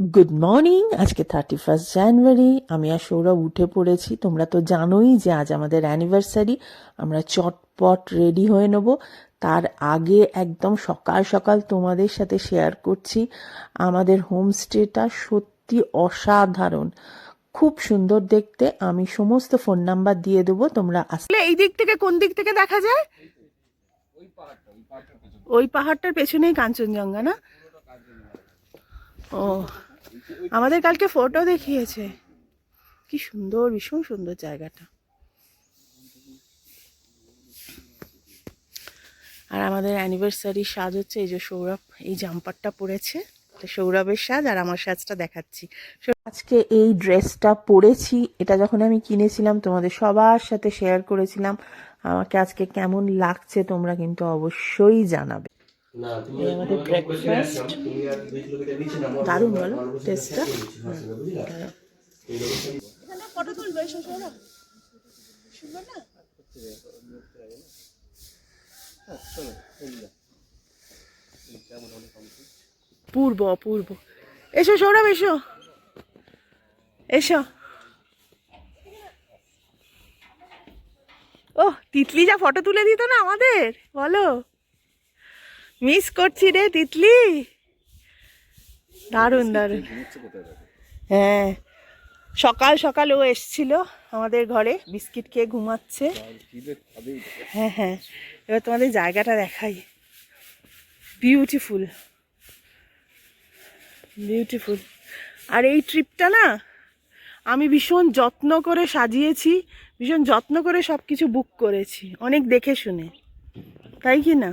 Good morning. আজকে 31 জানুয়ারি। আমি আর সৌরভ উঠে পড়েছি। তোমরা তো জানোই যে আজ আমাদের অ্যানিভার্সারি। আমরা চটপট রেডি হয়ে নেব। তার আগে একদম সকাল সকাল তোমাদের সাথে শেয়ার করছি আমাদের হোমস্টেটা সত্যি অসাধারণ, খুব সুন্দর দেখতে। আমি সমস্ত ফোন নাম্বার দিয়ে দেবো, তোমরা আসলে। এই দিক থেকে কোন দিক থেকে দেখা যায়? ওই পাহাড়টার পেছনেই কাঞ্চনজঙ্ঘা না? ও, আমাদের কালকে ফটো দেখিয়েছে। কি সুন্দর, ভীষণ সুন্দর জায়গাটা। আর আমাদের অ্যানিভার্সারি সাজ হচ্ছে এই যে সৌরভ এই জাম্পারটা পরেছে, সৌরভের সাজ। আর আমার সাজটা দেখাচ্ছি। আজকে এই ড্রেসটা পরেছি, এটা যখন আমি কিনেছিলাম তোমাদের সবার সাথে শেয়ার করেছিলাম। আমাকে আজকে কেমন লাগছে তোমরা কিন্তু অবশ্যই জানাবে। আমাদের ব্রেকফাস্ট দারুণ, বলো টেস্টটা। ফটো তুলবে সৌরভ? সুন্দর না? পূর্ব অপূর্ব। এসো সৌরভ, এসো এসো। ও, তিতলি যা ফটো তুলে দিত না আমাদের, বলো। মিস করছি রে তিতলি। দারুণ দারুণ। হ্যাঁ, সকাল সকাল ও এসছিল আমাদের ঘরে, বিস্কিট খেয়ে ঘুমাচ্ছে। হ্যাঁ হ্যাঁ, এবার তোমাদের জায়গাটা দেখাই। Beautiful beautiful. আর এই ট্রিপটা না আমি ভীষণ যত্ন করে সাজিয়েছি, ভীষণ যত্ন করে সব কিছু বুক করেছি, অনেক দেখে শুনে, তাই কি না?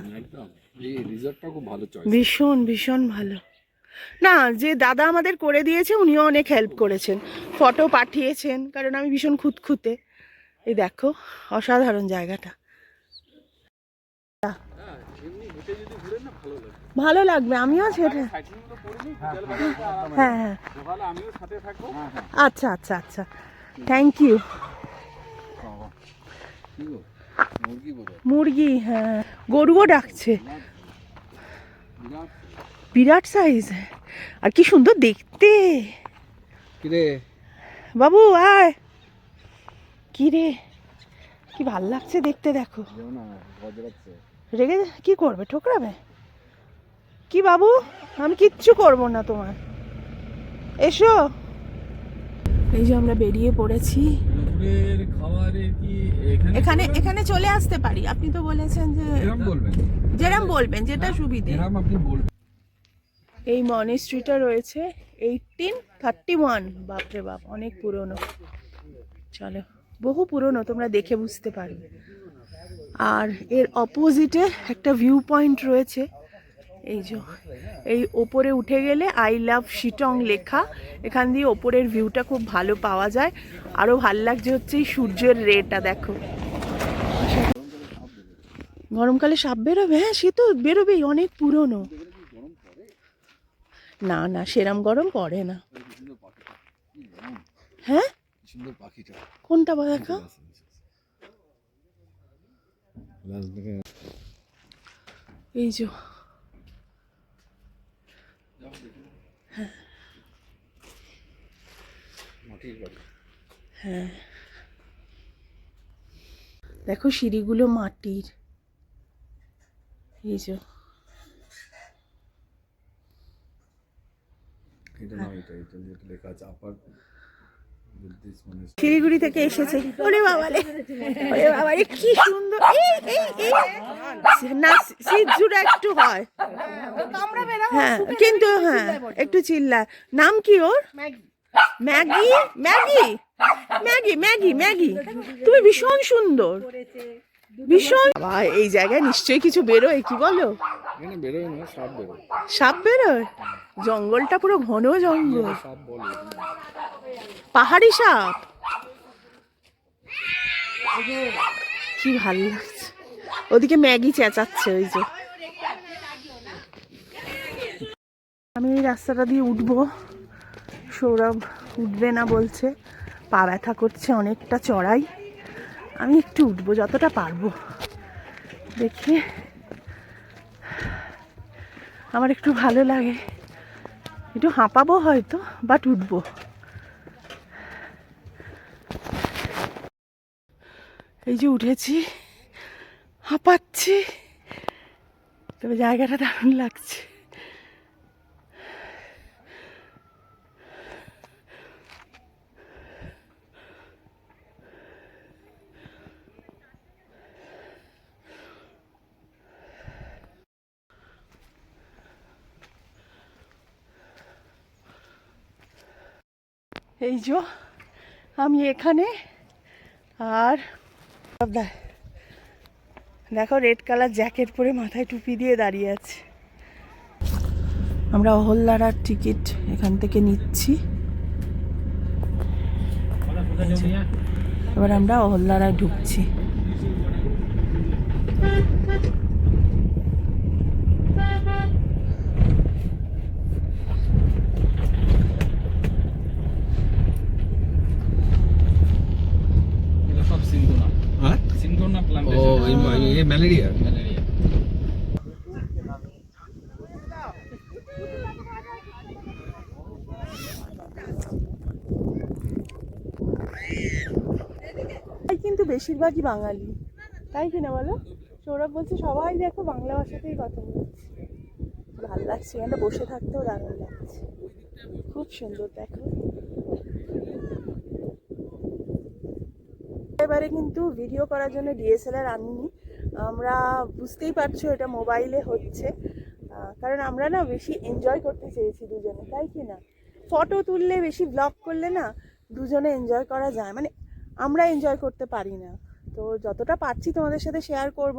ভীষণ ভীষণ ভালো। না, যে দাদা আমাদের করে দিয়েছে উনিও অনেক হেল্প করেছেন, ফটো পাঠিয়েছেন, কারণ আমি ভীষণ খুঁতখুঁতে। এই দেখো, অসাধারণ জায়গাটা। ভালো লাগবে, আমিও সেটা। হ্যাঁ হ্যাঁ, আচ্ছা আচ্ছা আচ্ছা, থ্যাংক ইউ। মুরগি, হ্যাঁ, গরুও ডাকছে। বিরাট সাইজ, আর কি সুন্দর দেখতে। বাবু আয়। কি রে, কি ভাল লাগছে দেখতে, দেখো। রেগে কি করবে, ঠোকরাবে কি? বাবু, আমি কিচ্ছু করব না তোমার, এসো। এই যে আমরা বেরিয়ে পড়েছি। এখানে এখানে চলে আসতে পারি? আপনি তো বলেছেন যে যেরকম বলবেন, যেটা সুবিধে। এই মনেস্ট্রিটা রয়েছে 1831। বাপরে বাপ, অনেক পুরনো। চলো, বহু পুরনো, তোমরা দেখে বুঝতে পারবে। আর এর অপোজিটে একটা ভিউ পয়েন্ট রয়েছে। এই যে এই ওপরে উঠে গেলে আই লাভ শিটং লেখা, এখান দিয়ে ওপরের ভিউটা খুব ভালো পাওয়া যায়। আরও ভাল লাগছে হচ্ছে এই সূর্যের রেটা, দেখো। গরমকালে সাপ বেরোবে? হ্যাঁ, সে তো বেরোবেই, অনেক পুরনো। না না, সেরম গরম পড়ে না। হ্যাঁ, কোনটা দেখা? এই যে, হ্যাঁ, দেখো সিঁড়িগুলো মাটির। এই যে শিলিগুড়ি থেকে এসেছে। ওরে বাবারে, ওরে বাবারে, কি সুন্দর। না, সিজুরা একটু হয়, হ্যাঁ, কিন্তু হ্যাঁ একটু চিল্লা। নাম কি ওর? Maggie. Maggie Maggie Maggie Maggie, তুমি ভীষণ সুন্দর, ভীষণ। এই জায়গায় নিশ্চয়ই কিছু বেরোয়, কি বলো? সাপ বেরোয়? জঙ্গলটা পুরো ঘন জঙ্গল, পাহাড়ি সাপ। কি ভালো লাগছে। ওদিকে ম্যাগি চেঁচাচ্ছে, ওই যে। আমি এই রাস্তাটা দিয়ে উঠবো, সৌরভ উঠবে না বলছে, পা ব্যথা করছে, অনেকটা চড়াই। আমি একটু উঠবো, যতটা পারবো। দেখি, আমার একটু ভালো লাগে, একটু হাঁপাবো হয়তো, বাট উঠবো। এই যে উঠেছি, হাঁপাচ্ছি, তবে জায়গাটা দারুণ লাগছে। এই যে আমি এখানে, আর দেখো রেড কালার জ্যাকেট পরে মাথায় টুপি দিয়ে দাঁড়িয়ে আছে। আমরা অহল্যারার টিকিট এখান থেকে নিচ্ছি। এবার আমরা অহল্যারায় ঢুকছি। ম্যালেরিয়া কিন্তু বেশিরভাগই বাঙালি, তাই কিনা বলো? সৌরভ বলছে সবাই দেখো বাংলা ভাষাতেই কথা বলছে। ভালো লাগছে, এখানটা বসে থাকতেও দারুণ লাগছে, খুব সুন্দর। দেখো এবারে কিন্তু ভিডিও করার জন্য ডিএসএলআর আনিনি, আমরা বুঝতেই পারছো এটা মোবাইলে হচ্ছে, কারণ আমরা না বেশি এনজয় করতে চেয়েছি দুজনে, তাই কি না? ফটো তুললে, বেশি ব্লগ করলে না দুজনে এনজয় করা যায়, মানে আমরা এনজয় করতে পারি না। তো যতটা পারছি তোমাদের সাথে শেয়ার করব,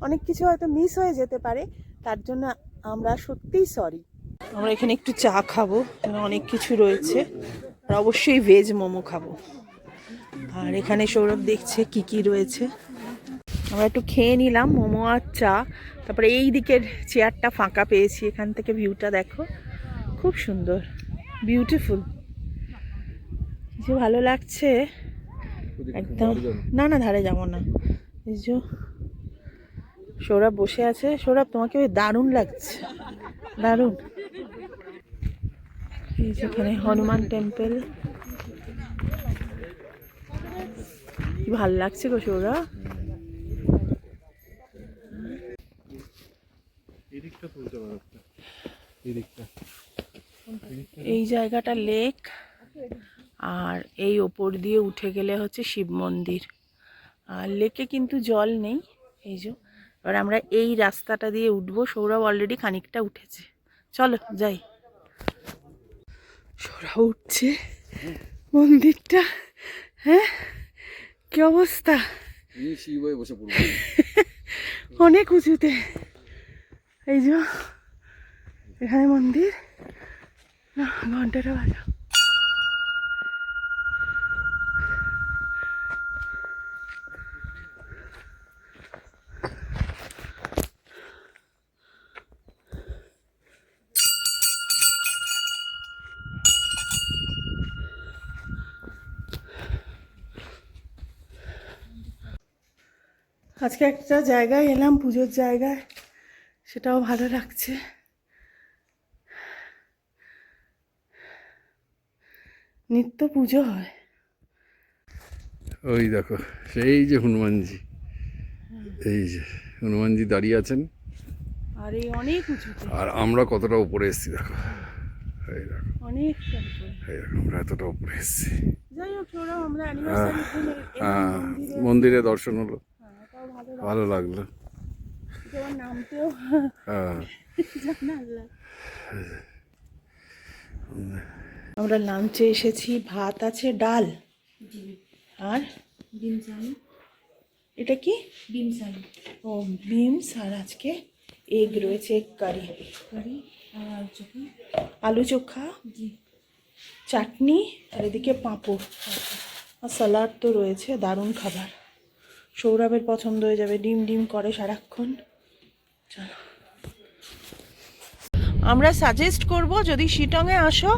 অনেক কিছু হয়তো মিস হয়ে যেতে পারে, তার জন্য আমরা সত্যিই সরি। আমরা এখানে একটু চা খাবো, অনেক কিছু রয়েছে, আর অবশ্যই ভেজ মোমো খাবো। আর এখানে সৌরভ দেখছে কি কি রয়েছে, আমরা একটু খেয়ে নিলাম মোমো আর চা। তারপরে এই দিকের চেয়ারটা ফাঁকা পেয়েছি, এখান থেকে ভিউটা দেখো, খুব সুন্দর, বিউটিফুল, যে ভালো লাগছে একদম। না না, ধারে যাবো না। এই যে সৌরভ বসে আছে, সৌরভ তোমাকে দারুণ লাগছে, দারুণ। এই যেখানে হনুমান টেম্পল, ভাল লাগছে গো সৌরভ। এই জায়গাটা লেক, আর এই ওপর দিয়ে উঠে গেলে হচ্ছে শিব মন্দির। আর লেকে কিন্তু জল নেই। এই যে এবার আমরা এই রাস্তাটা দিয়ে উঠবো, সৌরভ অলরেডি খানিকটা উঠেছে, চলো যাই। সৌরভ উঠছে, মন্দিরটা, হ্যাঁ কি অবস্থা, অনেক উঁচুতে। এই যে এখানে মন্দির, ঘন্টাটা বাজাও। আজকে একটা জায়গায় এলাম, পুজোর জায়গায়, সেটাও ভালো লাগছে। নিত্য পুজো হয়। ওই দেখো সেই যে হনুমানজি, এই যে হনুমানজি দাঁড়িয়ে আছেন, আর এই অনেক উঁচুতে, আর আমরা কতটা উপরে এসেছি দেখো, এই দেখো অনেকটা উপরে, এই দেখো আমরা এতটা উপরে এসেছি। যাই হোক সৌরভ, আমরা অ্যানিভার্সারি মন্দিরে দর্শন হলো, ভালো লাগলো। নামতেও আমরা লাঞ্চে এসেছি, ভাত আছে, ডাল, আর এটা কি ও বিমস, আর আজকে এগ রয়েছে, এগ কারি, আলু চোখা, চাটনি, আর এদিকে পাঁপড়, আর স্যালাড তো রয়েছে। দারুণ খাবার, সৌরভের পছন্দ হয়ে যাবে, ডিম ডিম করে সারাক্ষণ। চলো, আমরা সাজেস্ট করব যদি শিটংয়ে আসো,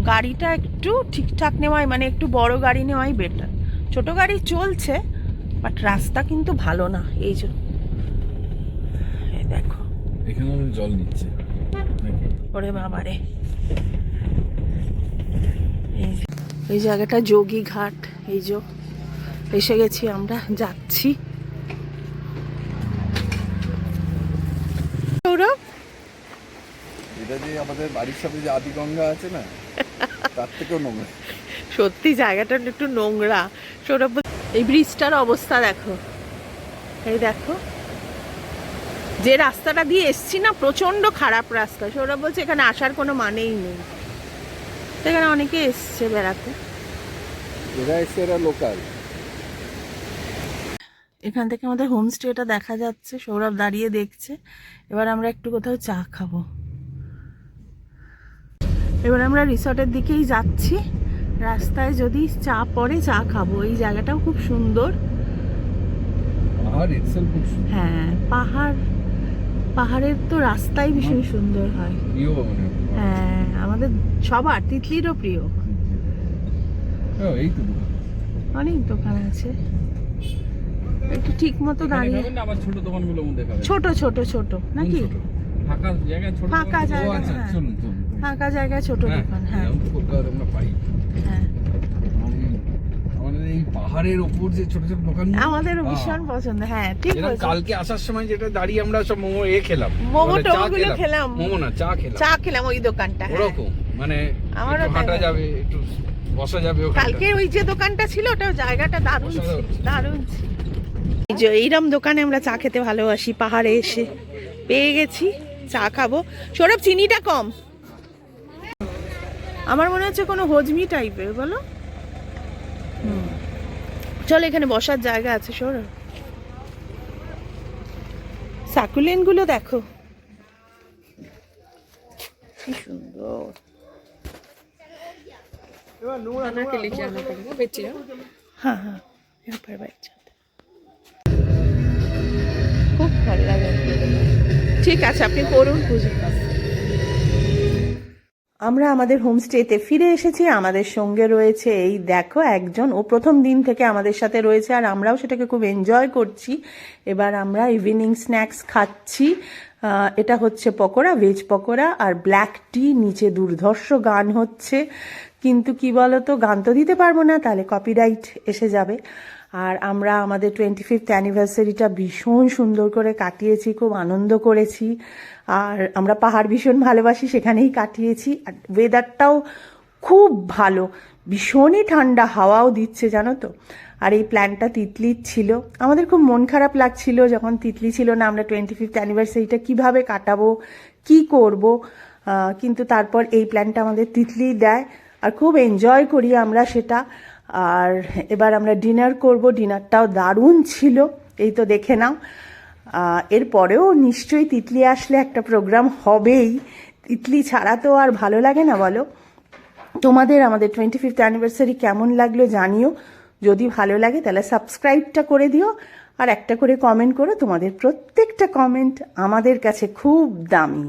গাড়িটা একটু ঠিকঠাক নেওয়াই, মানে একটু বড় গাড়ি নেওয়াই বেটার। ছোট গাড়ি চলছে, বাট রাস্তা কিন্তু ভালো না। এই যে দেখো এখানে জল নিচ্ছে, ওরে বাবারে, এই জায়গাটা যোগী ঘাট, এই যে এসে গেছি আমরা, যাচ্ছি। সৌরভ, এটা যে আমাদের বাড়ির সামনে যে আদিগঙ্গা আছে না, তার থেকেও নোংরা। সত্যি জায়গাটা একটু নোংরা। সৌরভ, এই ব্রিজটার অবস্থা দেখো, এই দেখো, যে রাস্তাটা দিয়ে এসছি না, প্রচন্ড খারাপ রাস্তা। সৌরভ বলছে এখানে আসার কোনো মানেই নেই। এখানে অনেকে এসছে বেড়াতে, এরা এসে এরা লোকাল। এখান থেকে আমাদের হোমস্টেটা দেখা যাচ্ছে, সৌরভ দাঁড়িয়ে দেখছে। এবার আমরা একটু কোথাও চা খাবো। এবার আমরা রিসর্টের দিকেই যাচ্ছি। রাস্তায় যদি চা পড়ে চা খাবো। এই জায়গাটাও খুব সুন্দর। পাহাড় ইটসেলফ খুব সুন্দর। হ্যাঁ, পাহাড়ের তো রাস্তাই ভীষণ সুন্দর হয়। প্রিয় মানে। হ্যাঁ, আমাদের সবার, তিতলিরও প্রিয়। এই তো অনেক দোকান আছে, একটু ঠিক মতো দাঁড়িয়ে। আবার ছোট দোকানগুলোর মধ্যে খাবে। ছোট ছোট ছোট নাকি? ফাঁকা জায়গায় ছোট ফাঁকা দোকান। জায়গা, ও আচ্ছা, হ্যাঁ। চলুন চলুন। ফাঁকা জায়গায় ছোট দোকান, হ্যাঁ এরকম তো কলকাতায় আমরা পাই। হ্যাঁ। আমাদের এই পাহাড়ের ওপর যে ছোট ছোট দোকান, আমাদেরও ভীষণ পছন্দ। হ্যাঁ, ঠিক বলেছো। কালকে আসার সময় যেটা দাঁড়িয়ে আমরা সব মোমো খেলাম, মোমো মানে চা টোমোগুলো খেলাম। মোমো না, চা খেলাম। চা খেলাম ওই দোকানটা, হ্যাঁ। ওরকম মানে আমারও একটু হাঁটা যাবে, একটু বসা যাবে ওখানে। কালকে ওই যে দোকানটা ছিল, ওটা জায়গাটা দারুণ ছিল, দারুণ ছিল। এই যে এইরকম দোকানে আমরা চা খেতে ভালোবাসি। পাহাড়ে এসে পেয়ে গেছি, চা খাবো। সৌরভ, চিনিটা কম। আমার মনে হচ্ছে কোনো হজমি টাইপের, বলো। চলো, এখানে বসার জায়গা আছে সৌরভ। সাকুলেন গুলো দেখো কি সুন্দর। হ্যাঁ হ্যাঁ, খুব ভালো লাগে। ঠিক আছে, আপনি করুন পুজো। আমরা আমাদের হোমস্টেতে ফিরে এসেছি। আমাদের সঙ্গে রয়েছে এই দেখো একজন, ও প্রথম দিন থেকে আমাদের সাথে রয়েছে, আর আমরাও সেটাকে খুব এনজয় করছি। এবার আমরা ইভিনিং স্ন্যাক্স খাচ্ছি। এটা হচ্ছে পকোড়া, ভেজ পকোড়া আর ব্ল্যাক টি। নিচে দুর্ধর্ষ গান হচ্ছে, কিন্তু কি বলতো, গান তো দিতে পারবো না, তাহলে কপিরাইট এসে যাবে। আর আমরা আমাদের 25th অ্যানিভার্সারিটা ভীষণ সুন্দর করে কাটিয়েছি, খুব আনন্দ করেছি। আর আমরা পাহাড় ভীষণ ভালোবাসি, সেখানেই কাটিয়েছি। আর ওয়েদারটাও খুব ভালো, ভীষণই ঠান্ডা, হাওয়াও দিচ্ছে জানো তো। আর এই প্ল্যানটা তিতলির ছিল। আমাদের খুব মন খারাপ লাগছিল যখন তিতলি ছিল না, আমরা 25th অ্যানিভার্সারিটা কীভাবে কাটাবো, কি করব, কিন্তু তারপর এই প্ল্যানটা আমাদের তিতলি দেয়, আর খুব এনজয় করি আমরা সেটা। আর এবার আমরা ডিনার করব, ডিনারটাও দারুণ ছিল, এই তো দেখে নাও। এরপরেও নিশ্চয়ই তিতলি আসলে একটা প্রোগ্রাম হবেই, তিতলি ছাড়া তো আর ভালো লাগে না বলো। তোমাদের আমাদের 25th অ্যানিভার্সারি কেমন লাগলো জানিও। যদি ভালো লাগে তাহলে সাবস্ক্রাইবটা করে দিও, আর একটা করে কমেন্ট করো। তোমাদের প্রত্যেকটা কমেন্ট আমাদের কাছে খুব দামি।